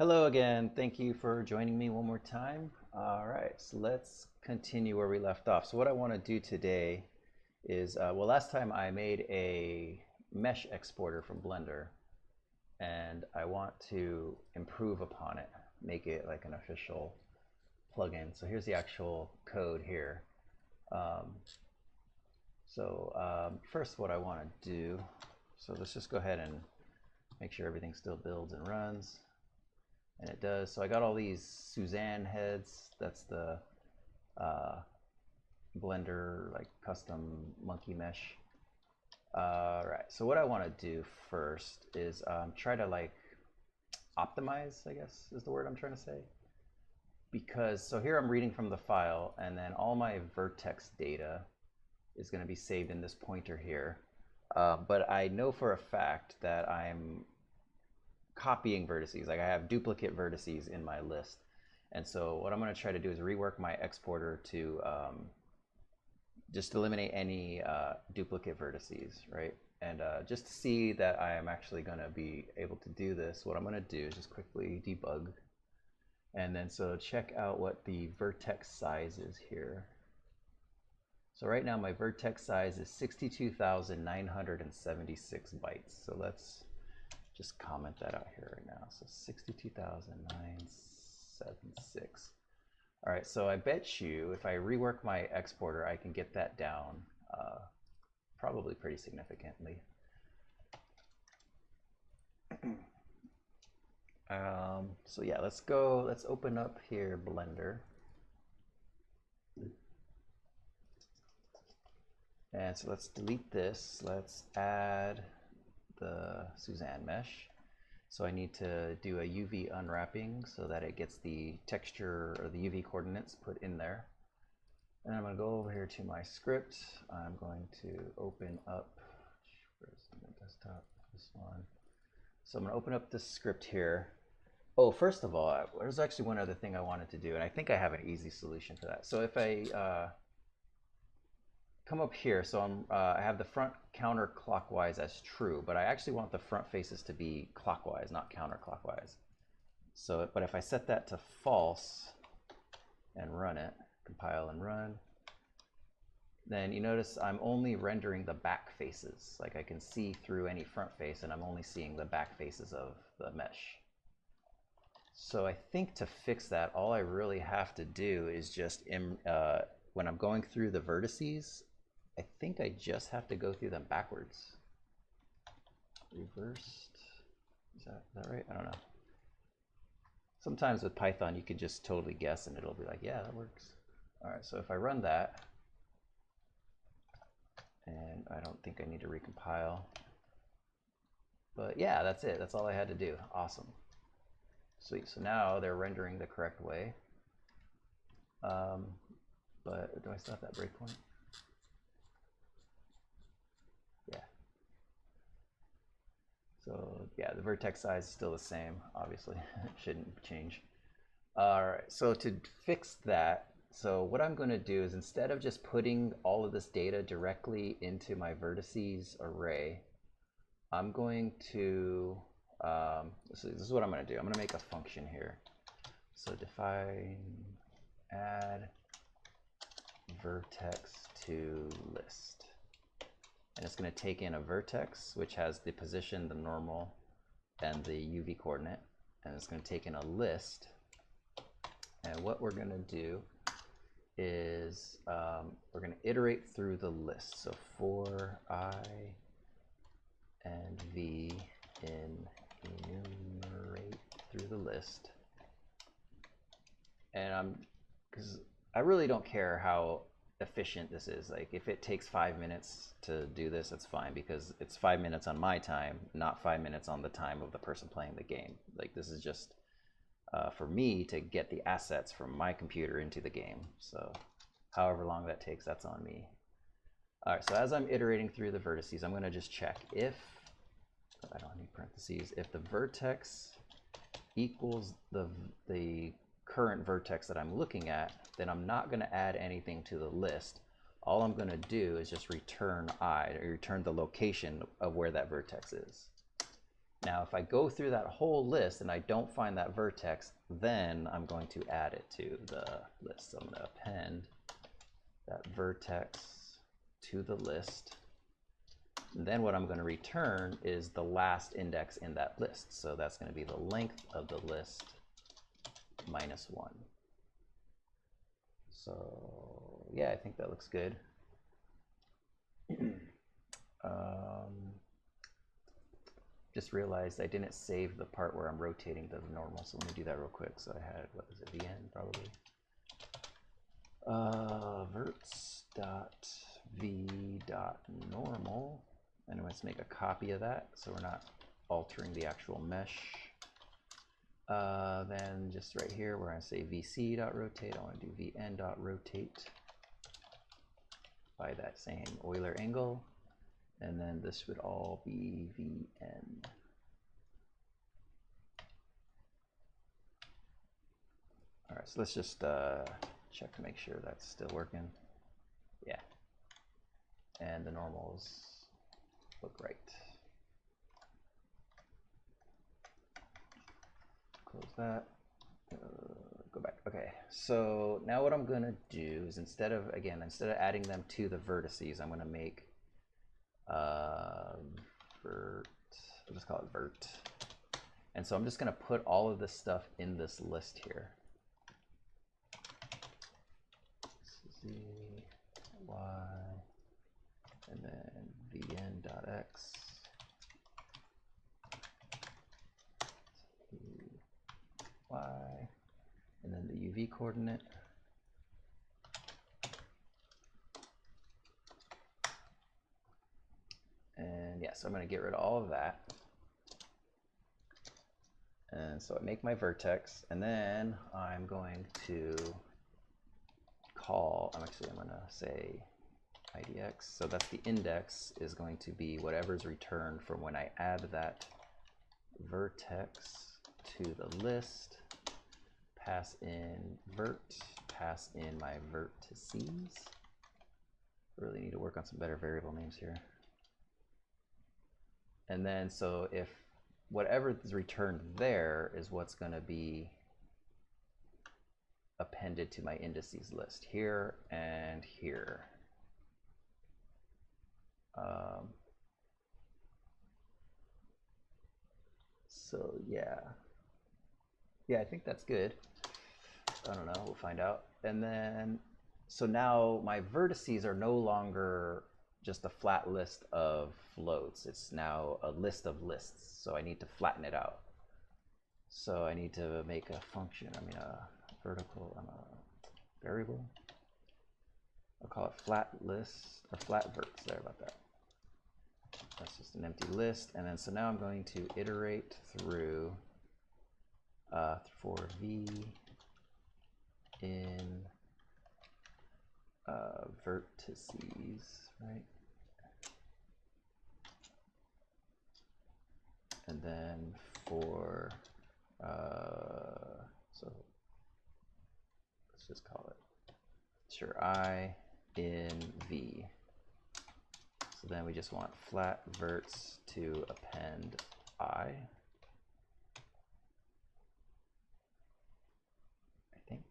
Hello again. Thank you for joining me one more time. All right, so let's continue where we left off. So what I want to do today is, well, last time I made a mesh exporter from Blender, and I want to improve upon it, make it like an official plugin. So here's the actual code here. First what I want to do, so let's just go ahead and make sure everything still builds and runs. And it does. So I got all these Suzanne heads. That's the Blender like custom monkey mesh. Right. So what I want to do first is try to like optimize, I guess is the word I'm trying to say. Because so here I'm reading from the file, and then all my vertex data is going to be saved in this pointer here. But I know for a fact that I'm copying vertices. Like I have duplicate vertices in my list. And so what I'm going to try to do is rework my exporter to just eliminate any duplicate vertices, right? And just to see that I am actually going to be able to do this, what I'm going to do is just quickly debug. And then so check out what the vertex size is here. So right now my vertex size is 62,976 bytes. So let's just comment that out here right now. So 62,976. All right, so I bet you if I rework my exporter, I can get that down probably pretty significantly. So yeah, let's open up here Blender. And so let's delete this. Let's add the Suzanne mesh. So I need to do a UV unwrapping so that it gets the texture or the UV coordinates put in there. And I'm going to go over here to my script. I'm going to open up, where's the desktop? This one. So I'm going to open up this script here. Oh, first of all, there's actually one other thing I wanted to do, and I think I have an easy solution for that. So if I come up here, so I have the front counterclockwise as true, but I actually want the front faces to be clockwise, not counterclockwise. So, but if I set that to false and run it, compile and run, then you notice I'm only rendering the back faces. Like I can see through any front face, and I'm only seeing the back faces of the mesh. So I think to fix that, all I really have to do is just, when I'm going through the vertices, I think I just have to go through them backwards. Reversed, is that right? I don't know. Sometimes with Python, you can just totally guess and it'll be like, yeah, that works. All right, so if I run that, and I don't think I need to recompile, but yeah, that's it. That's all I had to do. Awesome. Sweet, so now they're rendering the correct way. But do I still have that breakpoint? Yeah. So yeah, the vertex size is still the same, obviously. It shouldn't change. All right, so to fix that, so what I'm going to do is instead of just putting all of this data directly into my vertices array, I'm going to, this is what I'm going to do. I'm going to make a function here. So define add vertex to list. And it's going to take in a vertex, which has the position, the normal, and the UV coordinate. And it's going to take in a list. And what we're going to do is we're going to iterate through the list. So for I and V in enumerate through the list. And because I really don't care how efficient this is. Like if it takes 5 minutes to do this, that's fine, because it's 5 minutes on my time, not 5 minutes on the time of the person playing the game. Like this is just for me to get the assets from my computer into the game. So however long that takes, that's on me. All right, so as I'm iterating through the vertices, I'm going to just check if, I don't need parentheses, if the vertex equals the current vertex that I'm looking at, then I'm not going to add anything to the list. All I'm going to do is just return I, or return the location of where that vertex is. Now, if I go through that whole list and I don't find that vertex, then I'm going to add it to the list. So I'm going to append that vertex to the list. And then what I'm going to return is the last index in that list. So that's going to be the length of the list minus 1. So yeah, I think that looks good. Just realized I didn't save the part where I'm rotating the normal, so let me do that real quick. So I had, what was it, VN probably? Verts.v.normal, and let's make a copy of that so we're not altering the actual mesh. Then just right here where I say vc.rotate, I want to do vn.rotate by that same Euler angle. And then this would all be Vn. All right, so let's just check to make sure that's still working. Yeah. And the normals look right. Close that. Go back. Okay, so now what I'm going to do is instead of adding them to the vertices, I'm going to make vert, we'll just call it vert. And so I'm just going to put all of this stuff in this list here. Z, Y, and then vn.x, y, and then the UV coordinate. And yeah, so I'm going to get rid of all of that. And so I make my vertex, and then I'm going to call, I'm going to say idx. So that's the index is going to be whatever's returned from when I add that vertex to the list, pass in vert, pass in my vertices. Really need to work on some better variable names here. And then, so if whatever is returned there is what's going to be appended to my indices list here and here. So yeah, I think that's good. I don't know, we'll find out. And then, so now my vertices are no longer just a flat list of floats. It's now a list of lists. So I need to flatten it out. So I need to make a function, a vertical, a variable. I'll call it flat list, or flat vert, sorry about that. That's just an empty list. And then, so now I'm going to iterate through for v in vertices, right? And then for, so let's just call it, sure, I in V. So then we just want flat verts to append I think.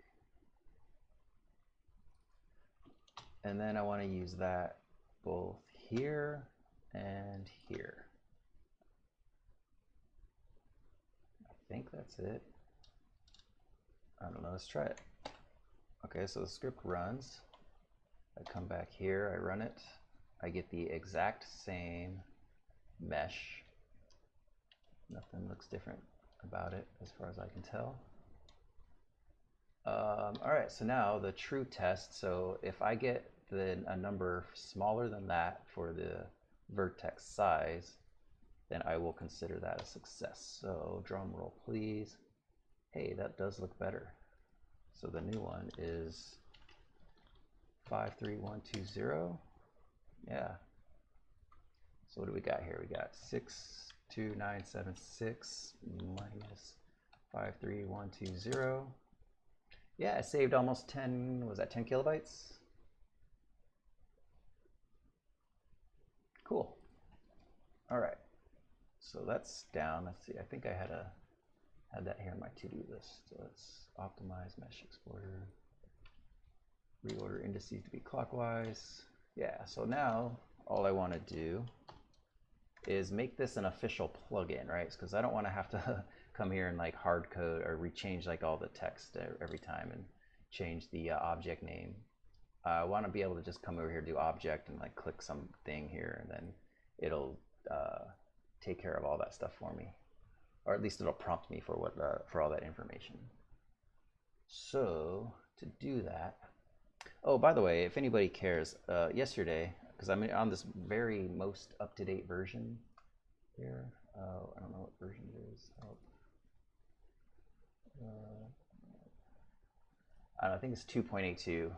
And then I want to use that both here and here. I think that's it. I don't know, let's try it. Okay, so the script runs. I come back here, I run it. I get the exact same mesh. Nothing looks different about it as far as I can tell. All right, so now the true test. So if I get a number smaller than that for the vertex size, then I will consider that a success. So drum roll, please. Hey, that does look better. So the new one is 53120. Yeah. So what do we got here? We got 62976 minus 53120. Yeah, I saved almost 10, was that 10 kilobytes? Cool. All right. So that's down. Let's see. I think I had that here in my to-do list. So let's optimize mesh exporter. Reorder indices to be clockwise. Yeah, so now all I want to do is make this an official plugin, right? Because I don't want to have to come here and like hard code or rechange like all the text every time and change the object name. I want to be able to just come over here, do object, and like click something here, and then it'll take care of all that stuff for me, or at least it'll prompt me for what for all that information. So to do that, oh, by the way, if anybody cares, yesterday, because I'm on this very most up-to-date version here. I don't know what version it is. I think it's 2.82.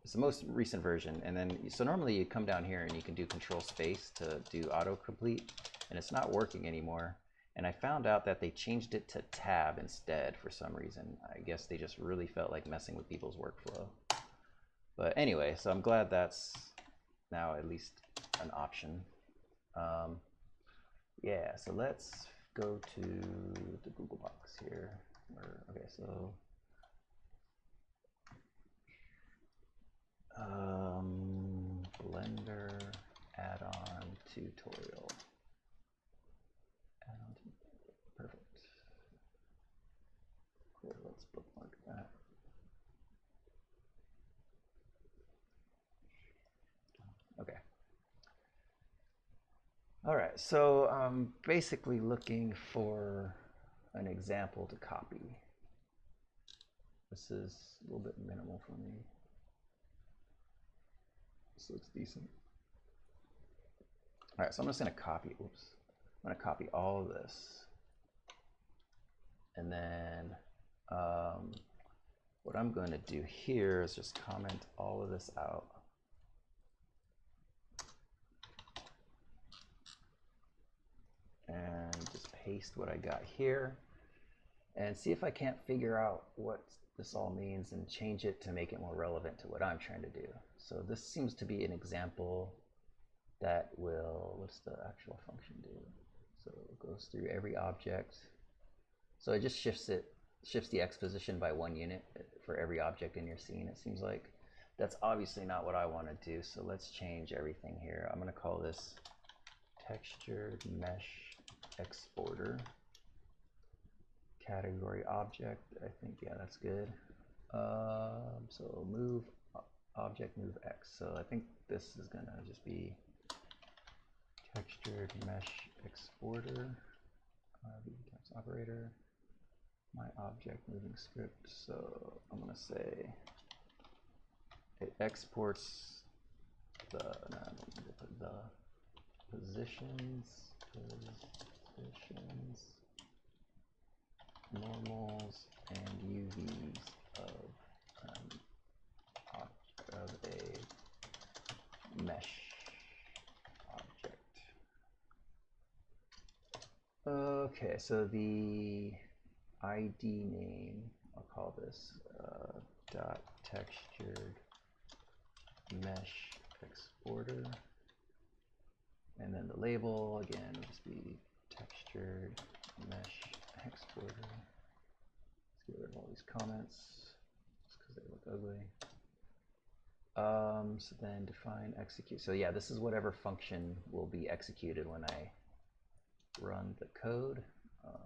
It's the most recent version. And then, so normally you come down here and you can do control space to do autocomplete, and it's not working anymore. And I found out that they changed it to tab instead for some reason. I guess they just really felt like messing with people's workflow. But anyway, so I'm glad that's now at least an option. Yeah, so let's go to the Google box here. Okay, so Blender add-on tutorial. Perfect. Cool, let's bookmark that. Okay. All right, so I'm basically looking for an example to copy. This is a little bit minimal for me. This looks decent. All right, so I'm just gonna copy, oops. I'm gonna copy all of this. And then what I'm going to do here is just comment all of this out. And just paste what I got here. And see if I can't figure out what this all means and change it to make it more relevant to what I'm trying to do. So this seems to be an example that will, what's the actual function do? So it goes through every object. So it just shifts the X position by 1 unit for every object in your scene, it seems like. That's obviously not what I want to do, so let's change everything here. I'm going to call this textured mesh exporter. Category object, I think, yeah, that's good. So move object, move X. So I think this is going to just be textured mesh exporter, operator. My object moving script, so I'm going to say it exports the, no, I don't need to put the positions, normals, and UVs of a mesh object. Okay, so the ID name, I'll call this dot textured mesh exporter, and then the label again will just be textured mesh exporter. Let's get rid of all these comments just because they look ugly. So then define execute. So yeah, this is whatever function will be executed when I run the code.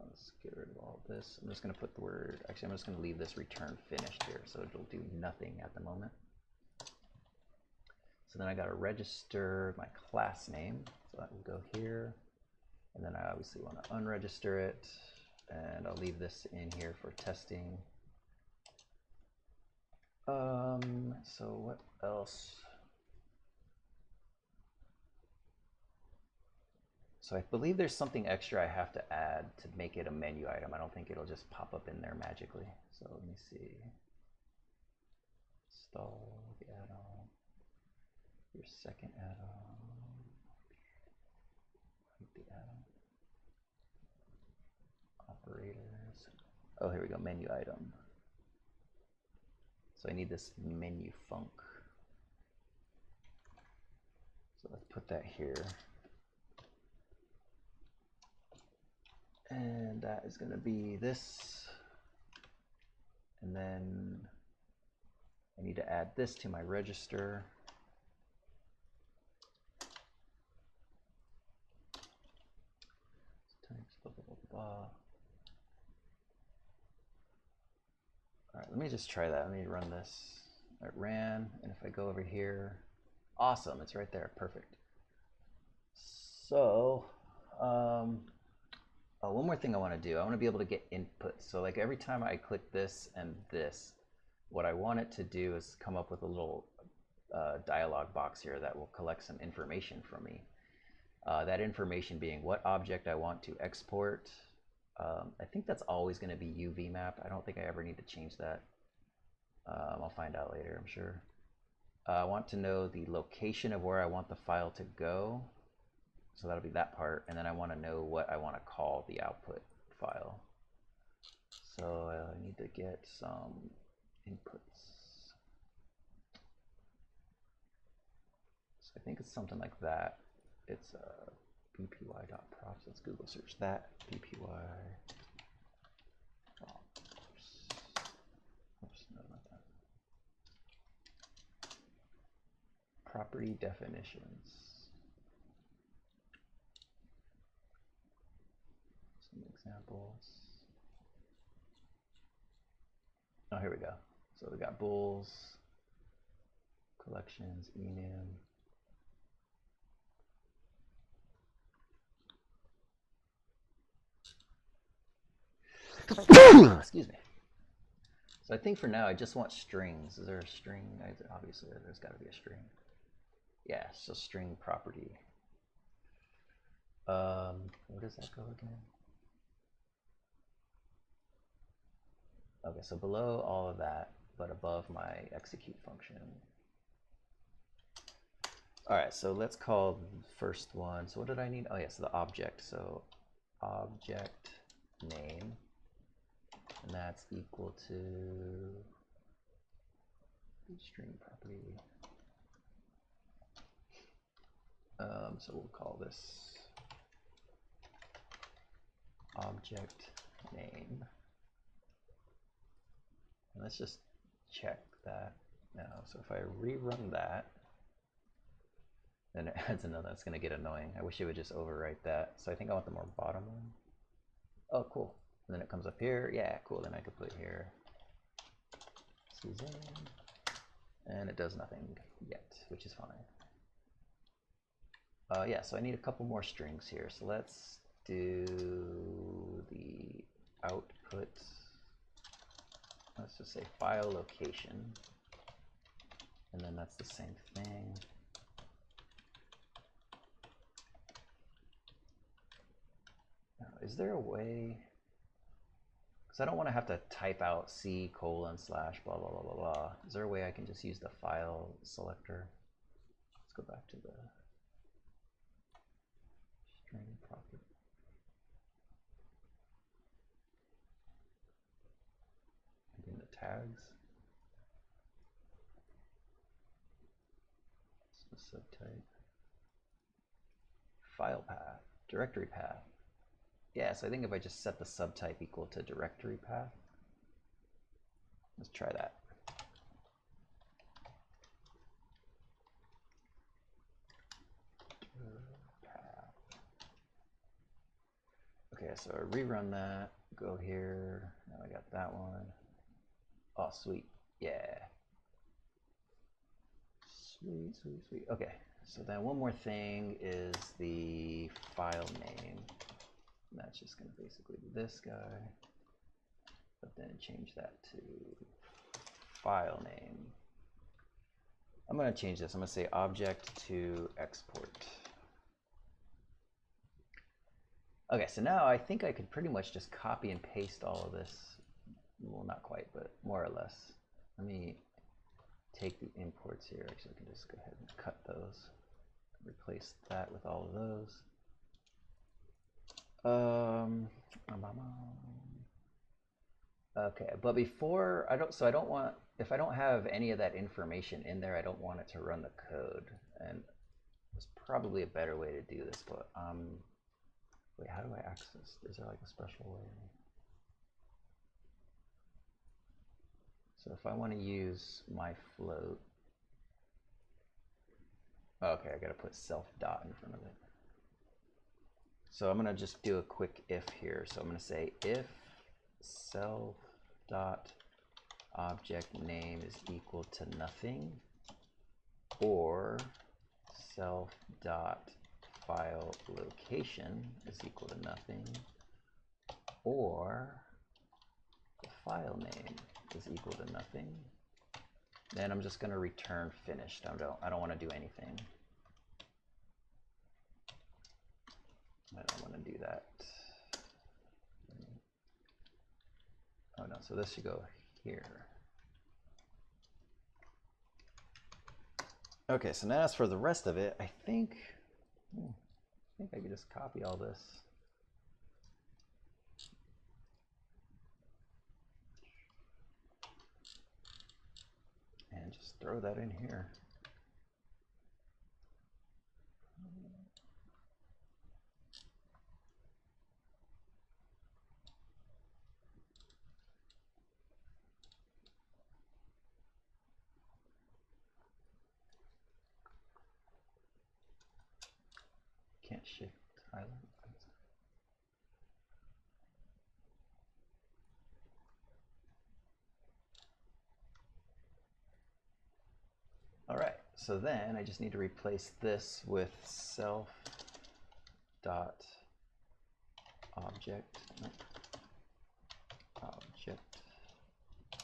Let's get rid of all of this. I'm just going to put the word, actually I'm just going to leave this return finished here, so it'll do nothing at the moment. So then I got to register my class name. So I will go here, and then I obviously want to unregister it, and I'll leave this in here for testing. So what else? So I believe there's something extra I have to add to make it a menu item. I don't think it'll just pop up in there magically. So let me see. Install the add-on. Your second add-on. The add-on. Operators. Oh, here we go. Menu item. So I need this menu func. So let's put that here. that is going to be this. And then I need to add this to my register. Blah, blah, blah, blah. All right, let me just try that. Let me run this. It ran, and if I go over here, awesome, it's right there, perfect. So, one more thing I want to do. I want to be able to get inputs. So like every time I click this and this, what I want it to do is come up with a little dialog box here that will collect some information from me. That information being what object I want to export. I think that's always going to be UV map. I don't think I ever need to change that. I'll find out later, I'm sure. I want to know the location of where I want the file to go. So that'll be that part. And then I want to know what I want to call the output file. So I need to get some inputs. So I think it's something like that. It's bpy.props. Let's Google search that. bpy props. Oops, no, not that. Property definitions. Some examples. Oh, here we go. So we got bulls, collections, enum. Excuse me. So I think for now I just want strings. Is there a string? Obviously there's got to be a string. Yeah, so string property. Where does that go again? Okay, so below all of that, but above my execute function. All right, so let's call the first one. So what did I need? Oh, yes, yeah, so the object. So object name, and that's equal to string property. So we'll call this object name. And let's just check that now. So if I rerun that, then it adds another. That's going to get annoying. I wish it would just overwrite that. So I think I want the more bottom one. Oh, cool. And then it comes up here. Yeah, cool. Then I could put here Suzanne. And it does nothing yet, which is fine. Yeah, so I need a couple more strings here. So let's do the output. Let's just say file location. And then that's the same thing. Now, is there a way? Because I don't want to have to type out C:/ blah, blah, blah, blah, blah. Is there a way I can just use the file selector? Let's go back to the string property. In the tags. It's the subtype. File path, directory path. Yeah, so I think if I just set the subtype equal to directory path, let's try that. Okay, so I rerun that, go here, now I got that one. Oh, sweet, yeah. Sweet, sweet, sweet. Okay, so then one more thing is the file name. And that's just going to basically be this guy, but then change that to file name. I'm going to change this. I'm going to say object to export. Okay, so now I think I could pretty much just copy and paste all of this. Well, not quite, but more or less. Let me take the imports here. Actually, I can just go ahead and cut those. Replace that with all of those. Okay, but before I don't want, if I don't have any of that information in there, I don't want it to run the code. And there's probably a better way to do this, but Wait, how do I access? Is there like a special way? So if I want to use my float, okay, I got to put self dot in front of it. So I'm going to just do a quick if here. So I'm going to say if self dot object name is equal to nothing, or self dot file location is equal to nothing, or the file name is equal to nothing, then I'm just going to return finished. I don't want to do anything. I don't want to do that. Oh no, so this should go here. Okay, so now as for the rest of it, I think I could just copy all this. And just throw that in here. Can't shift highlight. All right, so then I just need to replace this with self dot object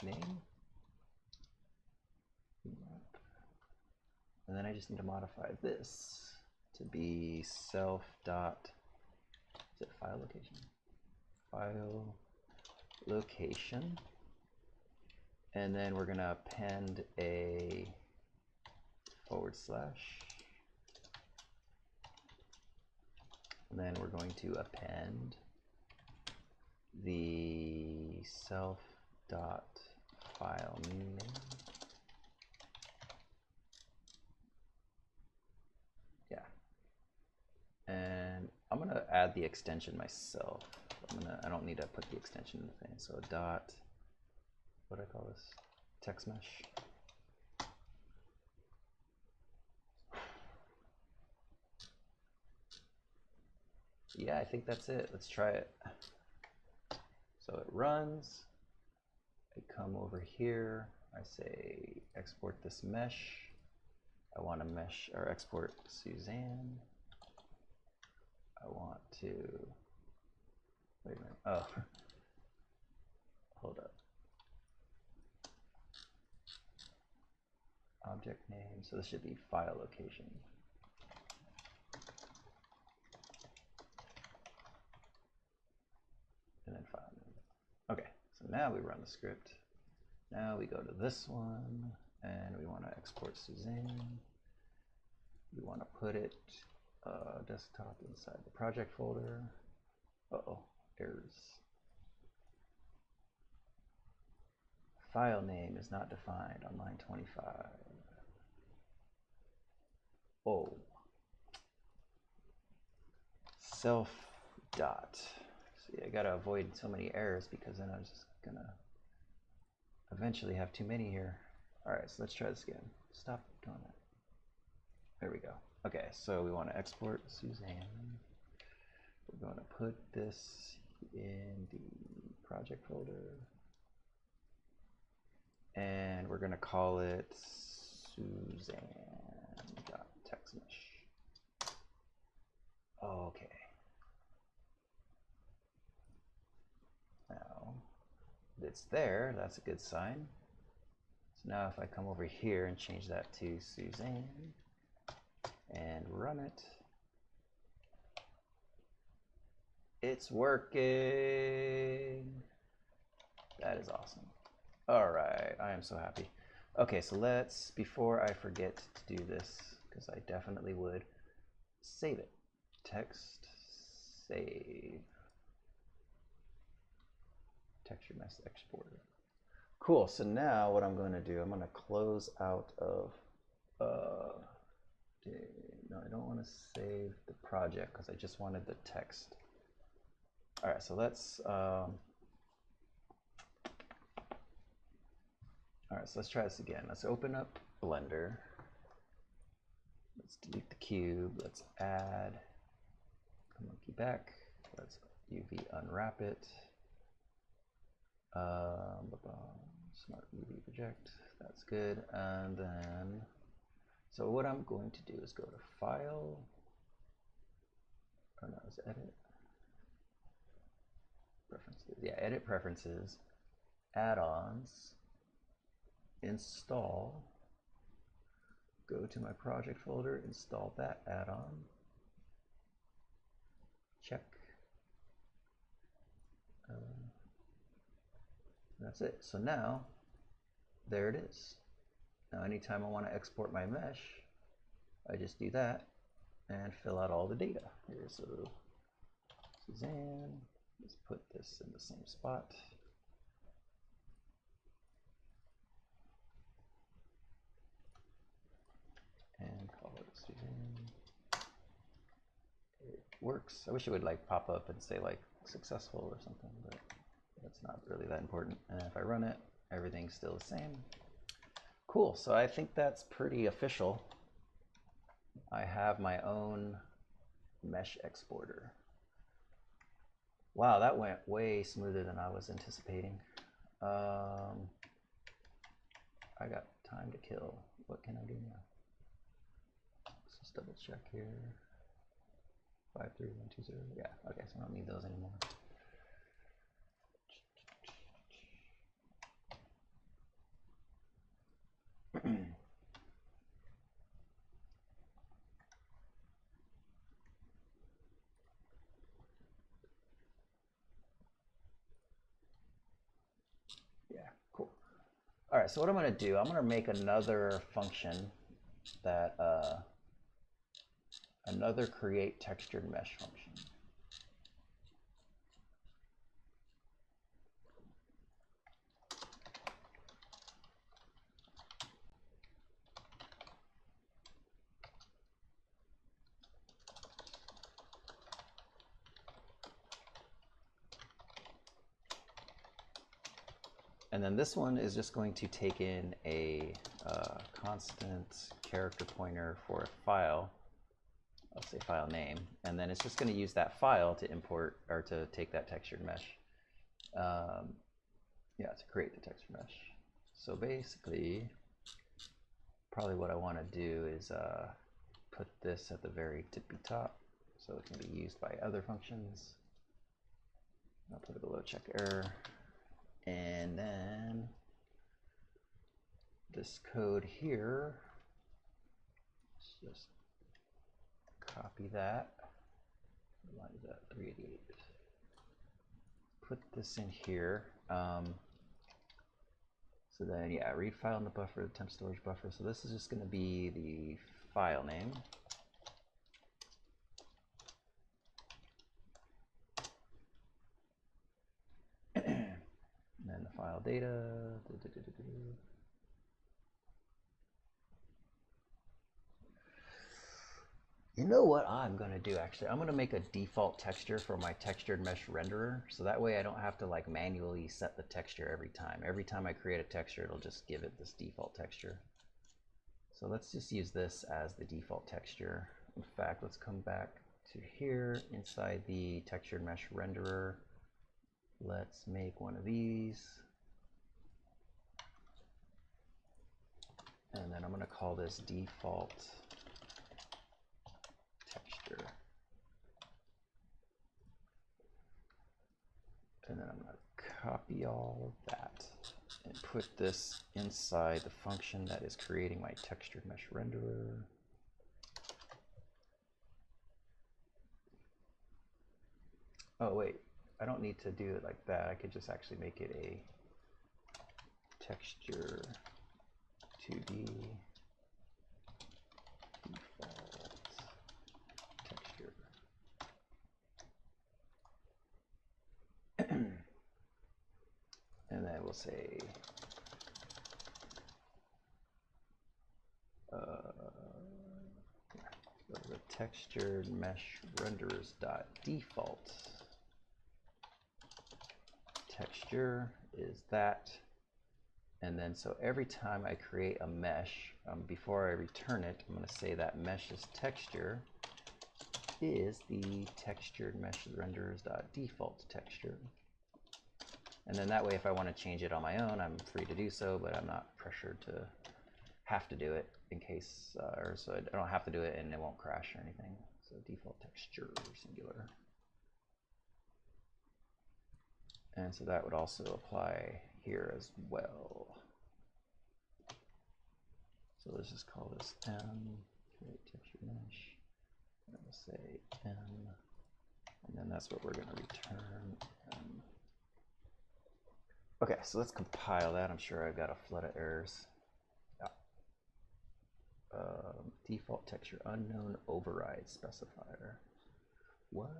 name, and then I just need to modify this to be self dot, is it file location? File location, and then we're going to append a /, and then we're going to append the self dot file name, yeah, and I'm gonna add the extension myself. I don't need to put the extension in the thing. So dot, what do I call this? Text mesh. Yeah, I think that's it. Let's try it. So it runs. I come over here. I say export this mesh. I want to mesh or export Suzanne. I want to, wait a minute. Oh, hold up. Object name. So this should be file location. And then file name. Okay, so now we run the script. Now we go to this one and we want to export Suzanne. We want to put it desktop inside the project folder. Uh-oh, errors. File name is not defined on line 25. Oh. Self dot. See, I gotta avoid so many errors because then I'm just gonna eventually have too many here. All right, so let's try this again. Stop doing that. There we go. Okay, so we want to export Suzanne. We're going to put this in the project folder. And we're going to call it Suzanne.textmesh. Okay. Now, it's there. That's a good sign. So now if I come over here and change that to Suzanne and run it, it's working. That is awesome. All right, I am so happy. Okay, so let's, before I forget to do this, because I definitely would, save it. Text, save. Texture mesh exporter. Cool, so now what I'm going to do, I'm going to close out of, no, I don't want to save the project because I just wanted the text. All right, so let's try this again. Let's open up Blender. Let's delete the cube. Let's add the monkey back. Let's UV unwrap it. Smart UV project. That's good. And then, so what I'm going to do is go to File. Or no, it's Edit. Preferences. Yeah, Edit Preferences. Add-ons. Install. Go to my project folder, install that add-on. Check. That's it. So now, there it is. Now anytime I want to export my mesh, I just do that and fill out all the data. Here, so Suzanne, let's put this in the same spot. And call it Suzanne. It works. I wish it would like pop up and say like successful or something, but that's not really that important. And if I run it, everything's still the same. Cool, so I think that's pretty official. I have my own mesh exporter. Wow, that went way smoother than I was anticipating. I got time to kill. What can I do now? Let's just double check here. 53120. Yeah, okay, so I don't need those anymore. Yeah, cool. All right, so what I'm going to do, I'm going to make another function that another create textured mesh function. And then this one is just going to take in a constant character pointer for a file. I'll say file name, and then it's just going to use that file to import or to take that textured mesh. Yeah, to create the texture mesh. So basically, probably what I want to do is put this at the very tippy top so it can be used by other functions. I'll put it below check error. And then this code here, let's just copy that. What line is that? 388. Put this in here. So then, yeah, read file in the buffer, the temp storage buffer. So this is just going to be the file name. And then the file data. You know what I'm going to do actually? I'm going to make a default texture for my textured mesh renderer. So that way I don't have to like manually set the texture every time. Every time I create a texture, it'll just give it this default texture. So let's just use this as the default texture. In fact, let's come back to here inside the textured mesh renderer. Let's make one of these. And then I'm going to call this default texture. And then I'm going to copy all of that and put this inside the function that is creating my textured mesh renderer. Oh wait, I don't need to do it like that. I could just actually make it a texture 2D default texture. And then we'll say the textured mesh renderers dot default. texture is that. And then so every time I create a mesh, before I return it, I'm going to say that mesh's texture is the textured mesh renderers.default texture. And then that way, if I want to change it on my own, I'm free to do so, but I'm not pressured to have to do it in case, or so I don't have to do it and it won't crash or anything. So default texture, singular. And so that would also apply here as well. So let's just call this M, create texture mesh. And we'll say M, and then that's what we're going to return. Okay, so let's compile that. I'm sure I've got a flood of errors. Default texture unknown override specifier. What?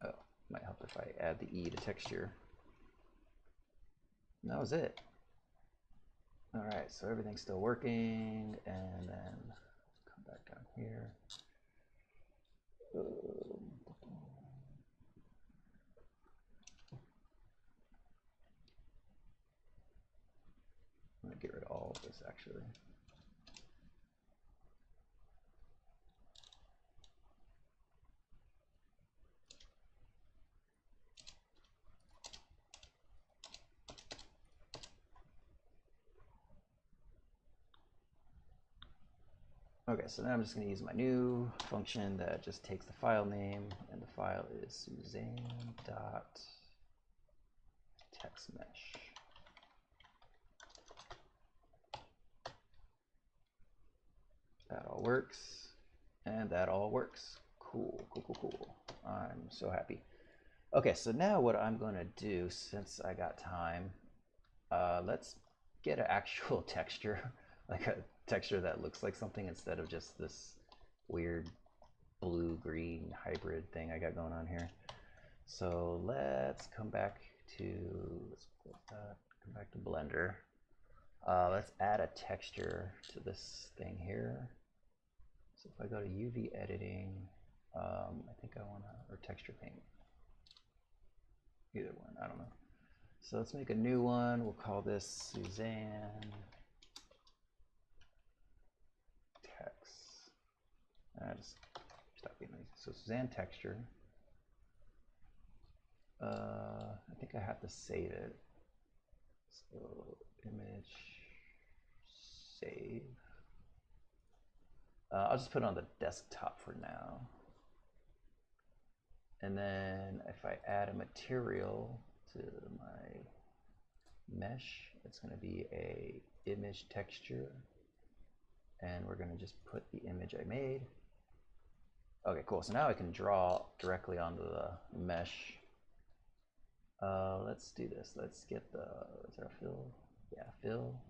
Oh, might help if I add the E to texture. And that was it. All right, so everything's still working, and then come back down here. I'm gonna get rid of all of this actually. Okay, so now I'm just going to use my new function that just takes the file name, and the file is Suzanne.textmesh. That all works, and that all works. Cool, cool, cool, cool. I'm so happy. Okay, so now what I'm going to do, since I got time, let's get an actual texture, like a texture that looks like something instead of just this weird blue-green hybrid thing I got going on here. So let's come back to, come back to Blender. Let's add a texture to this thing here. So if I go to UV editing, I think I want to, or texture paint. Either one, I don't know. So let's make a new one. We'll call this Suzanne text. Just stop being lazy. So Suzanne texture. I think I have to save it. So image, save. I'll just put it on the desktop for now. And then if I add a material to my mesh, it's going to be a image texture, and we're going to just put the image I made. Okay, cool. So now I can draw directly onto the mesh. Let's do this. Let's get the, is there a fill? Yeah, fill.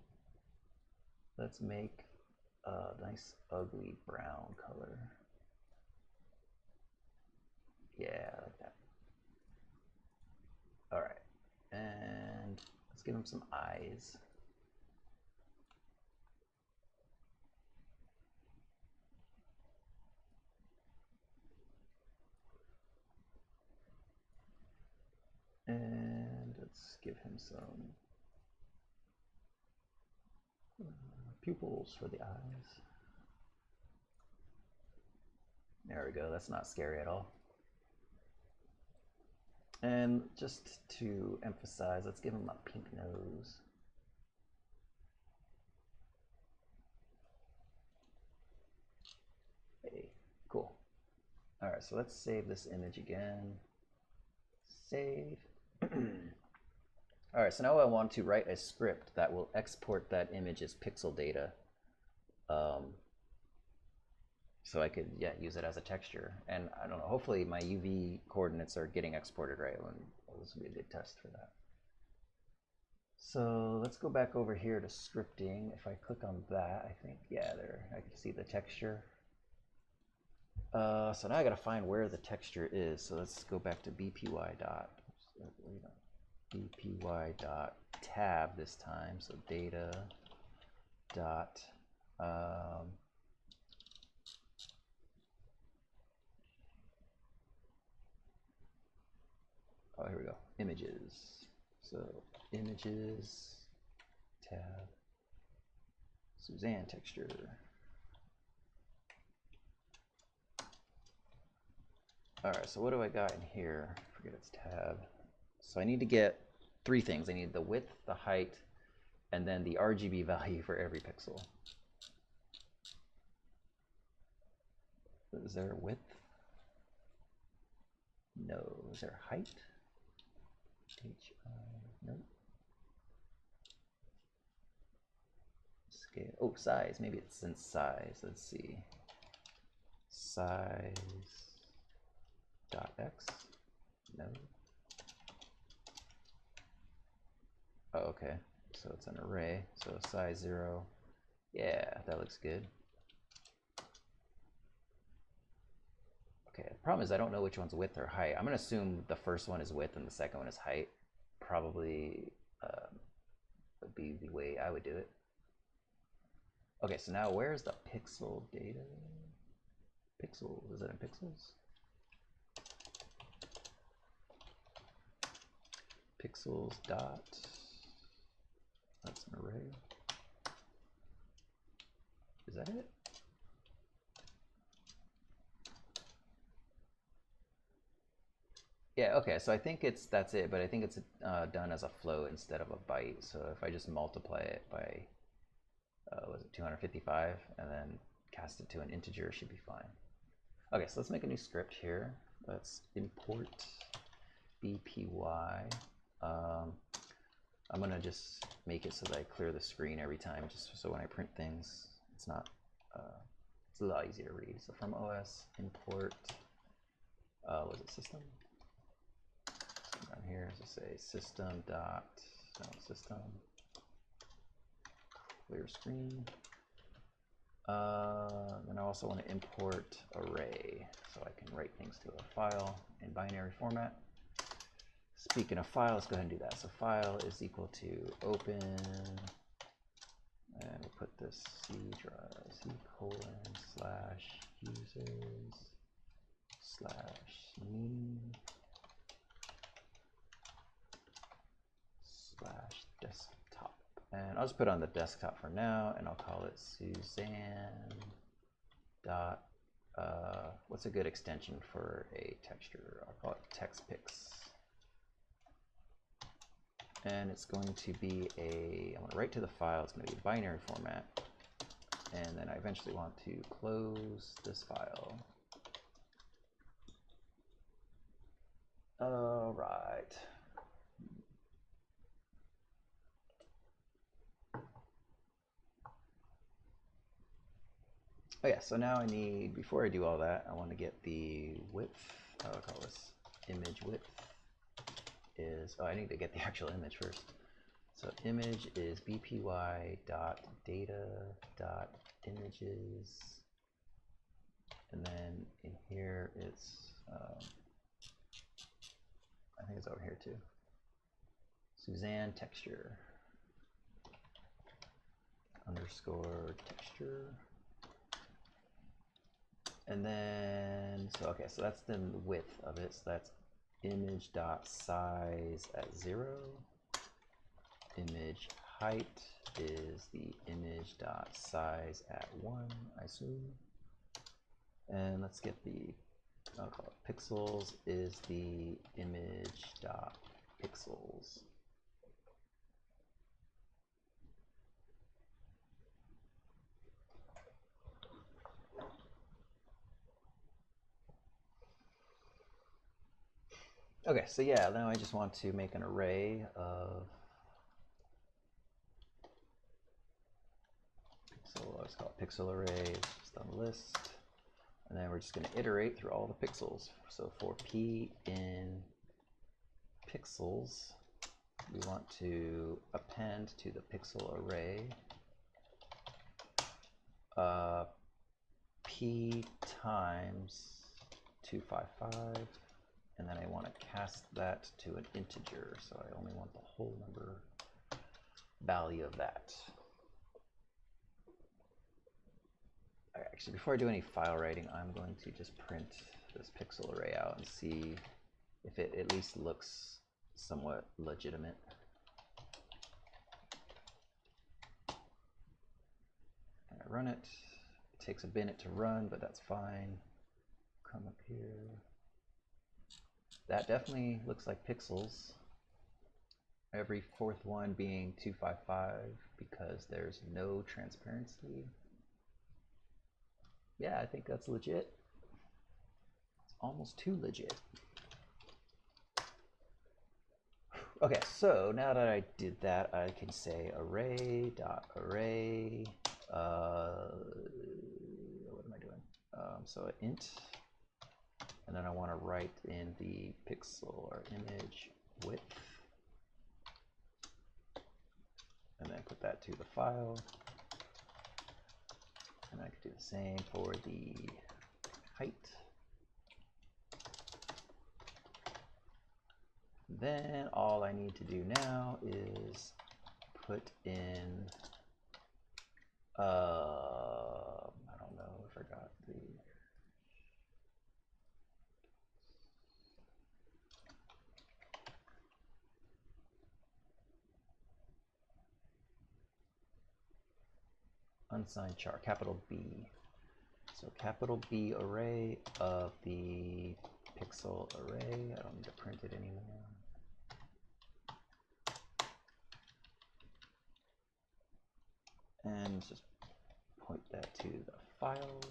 Let's make a nice ugly brown color. Yeah, like that. All right, and let's give him some eyes. And let's give him some pupils for the eyes. There we go, that's not scary at all. And just to emphasize, let's give him a pink nose. Hey, cool. All right, so let's save this image again. Save. All right, so now I want to write a script that will export that image as pixel data. So I could, yeah, use it as a texture. And I don't know, hopefully my UV coordinates are getting exported right. This will be a good test for that. So let's go back over here to scripting. If I click on that, I think, yeah, there, I can see the texture. So now I gotta find where the texture is. So let's go back to bpy.tab this time. So data dot go, images. So images, tab, Suzanne texture. All right, so what do I got in here? Forget it's tab. So I need to get three things. I need the width, the height, and then the RGB value for every pixel. Is there a width? No. Is there height? Nope. Scale. Oh, size. Maybe it's in size. Let's see. Size dot x. No. Oh, okay. So it's an array. So size 0. Yeah, that looks good. Okay, the problem is I don't know which one's width or height. I'm going to assume the first one is width and the second one is height. Probably would be the way I would do it. Okay, so now where's the pixel data? Pixel, is it in pixels? Pixels dot, that's an array. Is that it? Yeah, okay, so I think that's it, but I think it's done as a float instead of a byte. So if I just multiply it by, was it 255, and then cast it to an integer, it should be fine. Okay, so let's make a new script here. Let's import bpy. I'm gonna just make it so that I clear the screen every time, just so when I print things, it's not, it's a lot easier to read. So from OS, import, was it system? Down here, so say system dot, no, system, clear screen. Then I also want to import array, so I can write things to a file in binary format. Speaking of file, let's go ahead and do that. So file is equal to open, and we'll put this C drive, C:users/desktop. And I'll just put it on the desktop for now, and I'll call it Suzanne dot, what's a good extension for a texture? I'll call it TextPix. And it's going to be I'm going to write to the file, it's going to be a binary format. And then I eventually want to close this file. All right. Oh yeah, so now I need, before I do all that, I want to get the width. I'll call this image width is, oh, I need to get the actual image first. So image is bpy dot data dot images, and then in here it's, I think it's over here too. Suzanne texture underscore texture. And then, so okay, so that's the width of it. So that's image dot size at 0. Image height is the image dot size at 1, I assume. And let's get the, I'll call it pixels, is the image dot pixels. Okay, so yeah, now I just want to make an array of, so let's call it pixel array, it's just on the list. And then we're just going to iterate through all the pixels. So for p in pixels, we want to append to the pixel array p times 255. And then I want to cast that to an integer, so I only want the whole number value of that. Actually, before I do any file writing, I'm going to just print this pixel array out and see if it at least looks somewhat legitimate. And I run it. It takes a minute to run, but that's fine. Come up here. That definitely looks like pixels. Every fourth one being 255 because there's no transparency. Yeah, I think that's legit. It's almost too legit. Okay, so now that I did that, I can say array.array. What am I doing? So int, and then I want to write in the pixel or image width, and then put that to the file. And I could do the same for the height. Then all I need to do now is put in, I don't know, I forgot the, unsigned char, capital B. So capital B array of the pixel array. I don't need to print it anymore. And just point that to the file.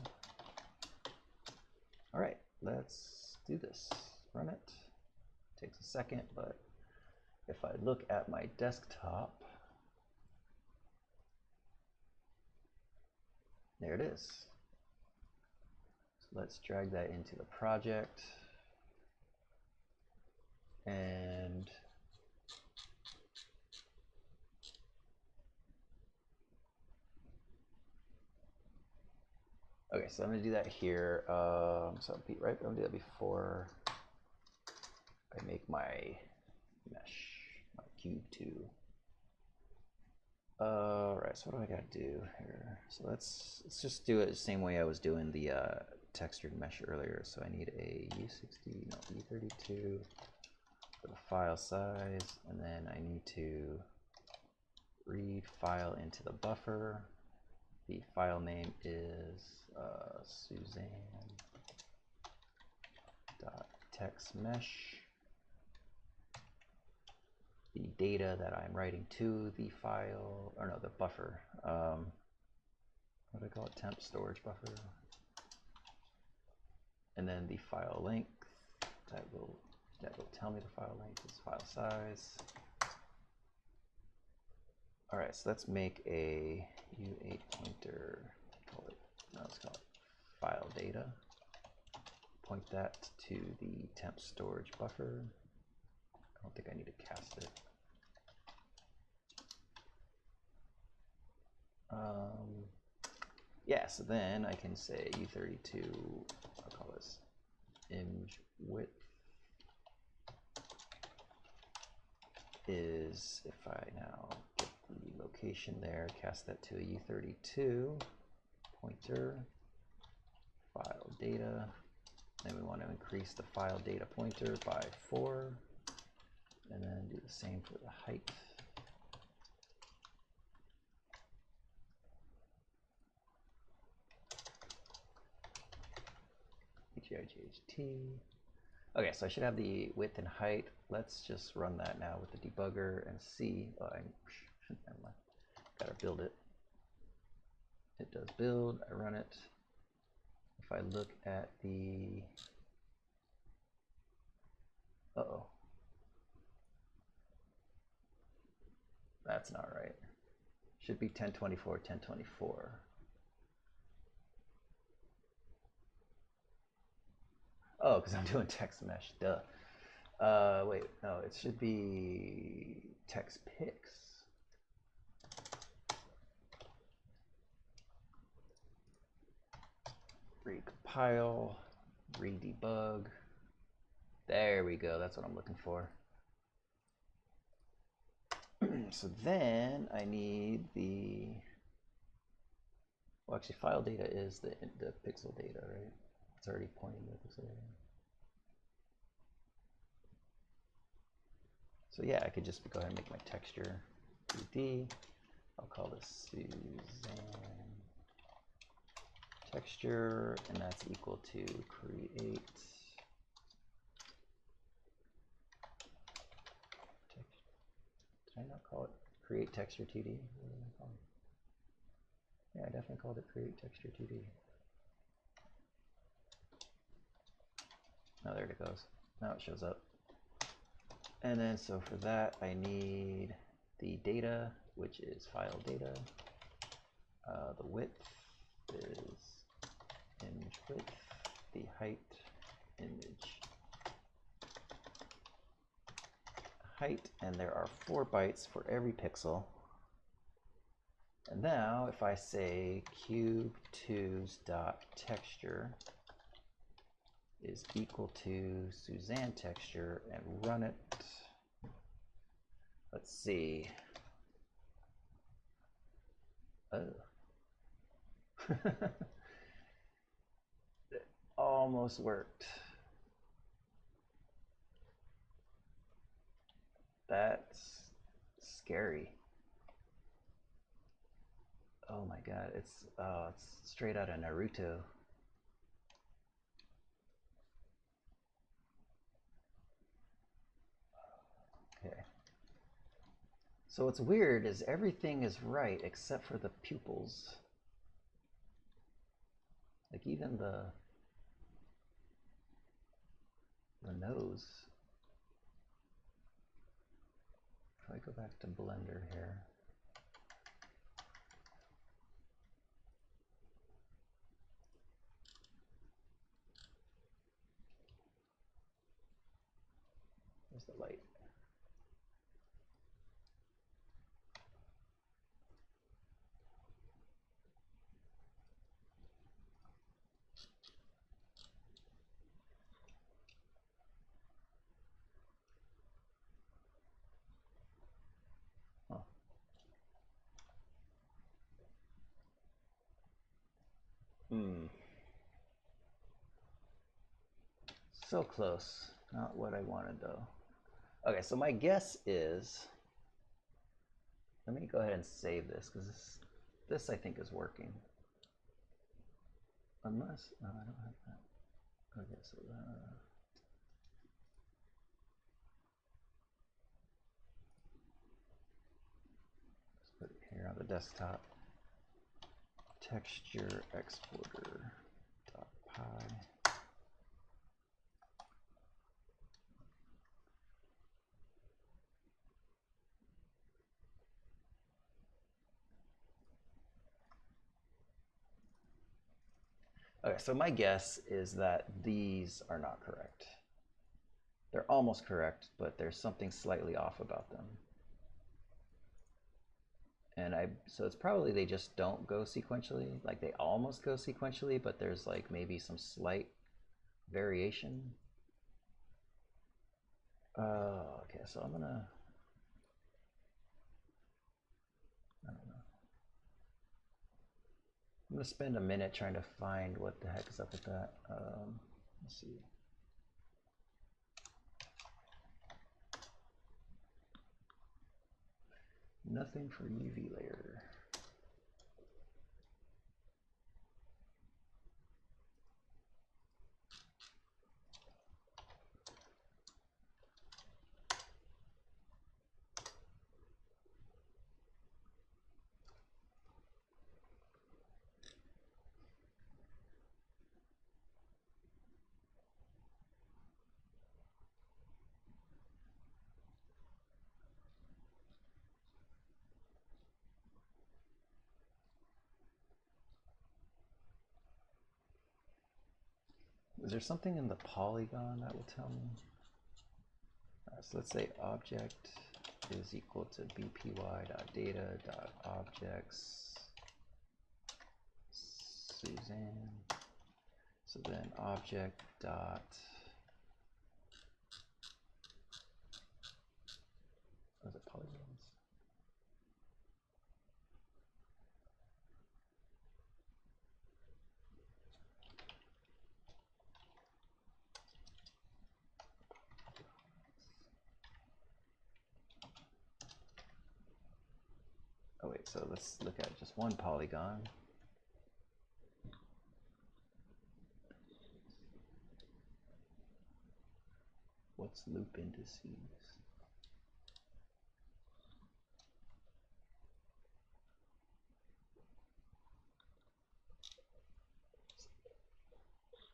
All right, let's do this. Run it. Takes a second, but if I look at my desktop, there it is. So let's drag that into the project. And okay, so I'm going to do that here. So I'm going to do that before I make my mesh, my cube 2. All right, so what do I got to do here? So let's just do it the same way I was doing the textured mesh earlier. So I need a E32 for the file size, and then I need to read file into the buffer. The file name is Suzanne.textmesh. The data that I'm writing to the file, or no, the buffer. What do I call it? Temp storage buffer. And then the file length that will tell me the file length is file size. All right, so let's make a U8 pointer. Let's call it file data. Point that to the temp storage buffer. I don't think I need to cast it. Yeah, so then I can say U32, I'll call this image width is, if I now get the location there, cast that to a U32 pointer, file data. Then we want to increase the file data pointer by 4, and then do the same for the height. HIGHT. Okay, so I should have the width and height. Let's just run that now with the debugger and see. Oh, never mind. Gotta build it. It does build. I run it. If I look at the, that's not right. Should be 1024, 1024. Oh, because I'm doing text mesh, duh. Wait, no, it should be text pix. Recompile, redebug. There we go, that's what I'm looking for. So then I need the, well, actually file data is the pixel data, right? It's already pointing to the pixel data. So yeah, I could just go ahead and make my texture 2D. I'll call this Suzanne texture, and that's equal to create texture. Did I not call it create texture 2D? What did I call it? Yeah, I definitely called it create texture 2D. Oh, there it goes. Now it shows up. And then so for that, I need the data, which is file data. The width is image width. The height, image height. And there are 4 bytes for every pixel. And now if I say cube2's dot texture is equal to Suzanne texture and run it. Let's see. Oh. It almost worked. That's scary. Oh my god, it's straight out of Naruto. Okay. So what's weird is everything is right except for the pupils. Like even the nose. If I go back to Blender here. Where's the light? So close. Not what I wanted though. Okay, so my guess is, let me go ahead and save this because this I think is working. Unless, no, I don't have that. Okay, so let's put it here on the desktop. Texture exporter dot py. Okay, so my guess is that these are not correct. They're almost correct, but there's something slightly off about them. And so it's probably they just don't go sequentially, like they almost go sequentially, but there's like maybe some slight variation. Okay, so I'm gonna, I don't know. I'm gonna spend a minute trying to find what the heck is up with that. Let's see. Nothing for UV layer. Is there something in the polygon that will tell me? So let's say object is equal to bpy.data.objects Suzanne. So then object dot, what is it, polygons? wait, so let's look at just one polygon. What's loop indices?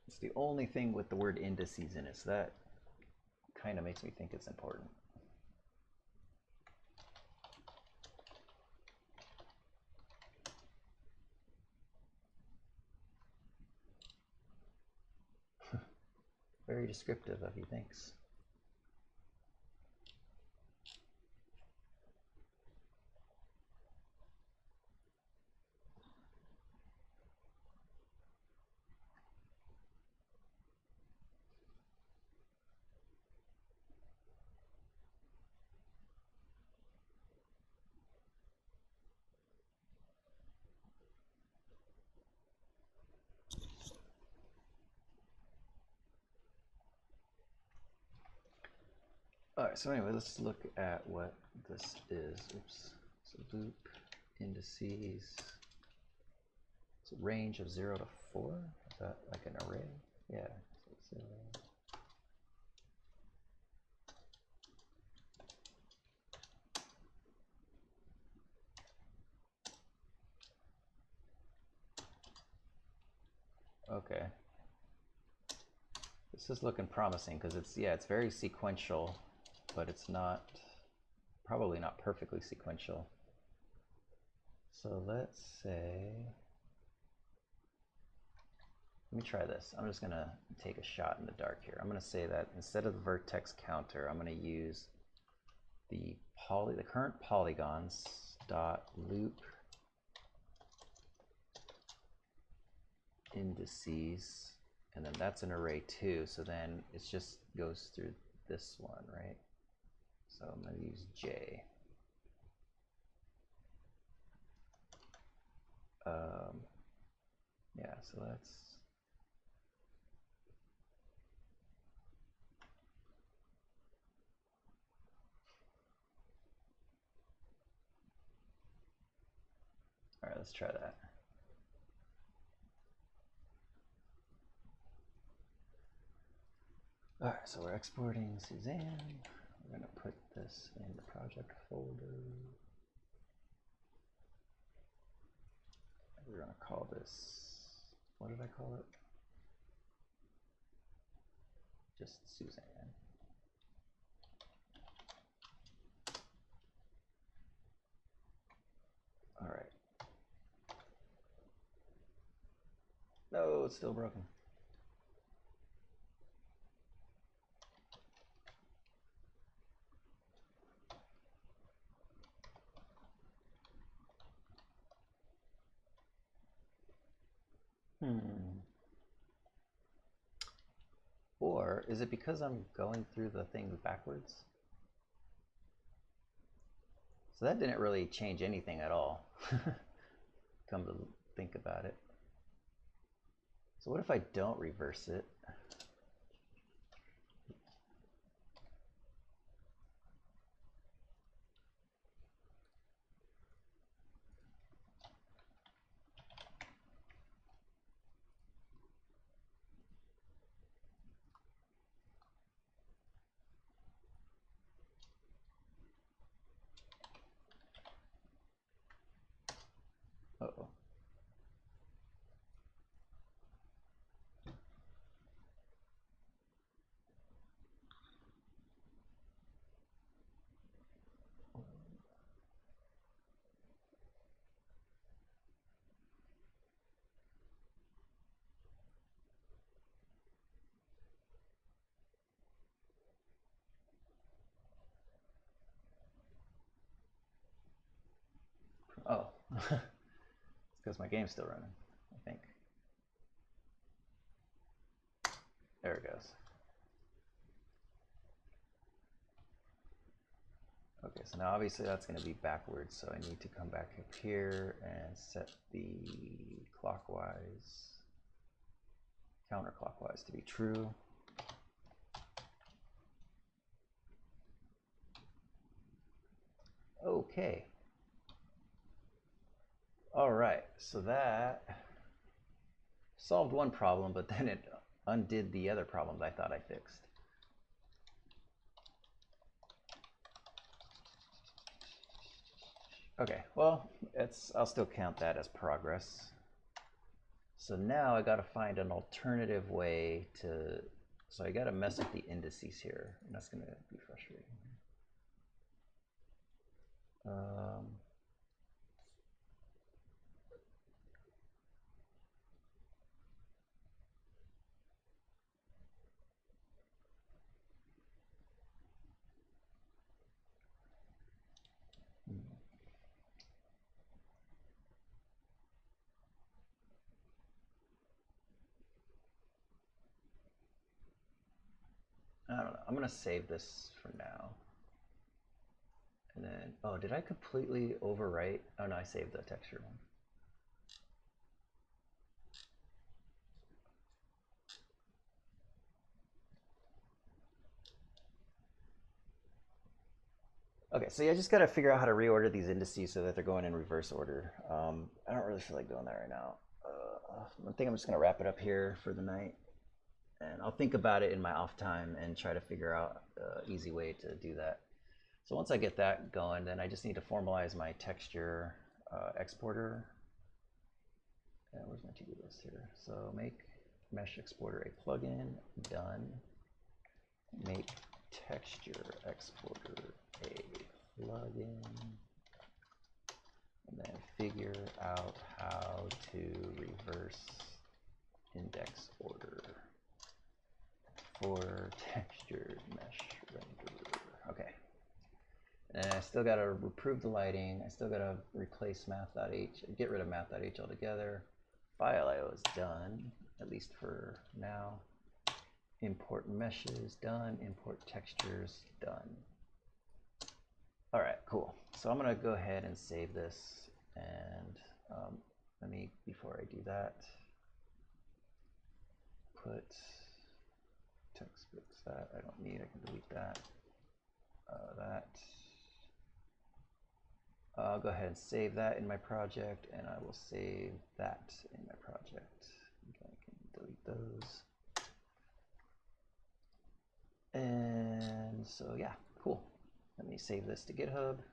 It's the only thing with the word indices in it, so that kind of makes me think it's important. Very descriptive of you, thanks. All right, so anyway, let's look at what this is. Oops. So loop indices. It's a range of 0 to 4. Is that like an array? Yeah. So 0. Okay. This is looking promising because it's very sequential, but it's not, probably not perfectly sequential. So let's say, let me try this. I'm just gonna take a shot in the dark here. I'm gonna say that instead of the vertex counter, I'm gonna use the current polygons dot loop indices, and then that's an array too, so then it just goes through this one, right? So I'm going to use J. Yeah, so that's, all right, let's try that. All right, so we're exporting Suzanne. We're going to put this in the project folder. We're going to call this, what did I call it? Just Suzanne. All right. No, it's still broken. Or is it because I'm going through the thing backwards? So that didn't really change anything at all. Come to think about it. So what if I don't reverse it? Uh-oh. Oh, it's because my game's still running, I think. There it goes. Okay, so now obviously that's going to be backwards, so I need to come back up here and set the clockwise, counterclockwise to be true. Okay. All right, so that solved one problem, but then it undid the other problems I thought I fixed. Okay, well, I'll still count that as progress. So now I got to find an alternative way to, so I got to mess with the indices here, and that's going to be frustrating. I don't know. I'm going to save this for now. And then, oh, did I completely overwrite? Oh no, I saved the texture one. Okay, so yeah, I just got to figure out how to reorder these indices so that they're going in reverse order. I don't really feel like doing that right now. I think I'm just going to wrap it up here for the night. And I'll think about it in my off time and try to figure out an easy way to do that. So once I get that going, then I just need to formalize my texture exporter. And where's my to-do list here? So make mesh exporter a plugin, done. Make texture exporter a plugin, and then figure out how to reverse index order for textured mesh renderer. Okay. And I still got to improve the lighting. I still got to replace math.h, get rid of math.h altogether. File IO is done, at least for now. Import meshes, done. Import textures, done. All right, cool. So I'm going to go ahead and save this. And let me, before I do that, put text fix that. I don't need, I can delete that. I'll go ahead and save that in my project, and I will save that in my project. Okay, I can delete those. And so yeah, cool. Let me save this to GitHub.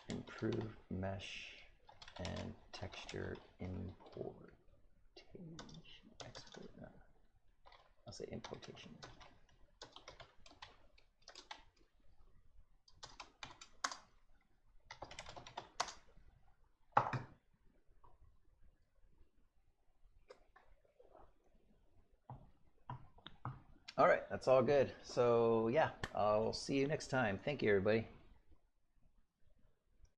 Improve mesh and texture importation. Export, no. I'll say importation. All right, that's all good. So yeah, I'll see you next time. Thank you, everybody.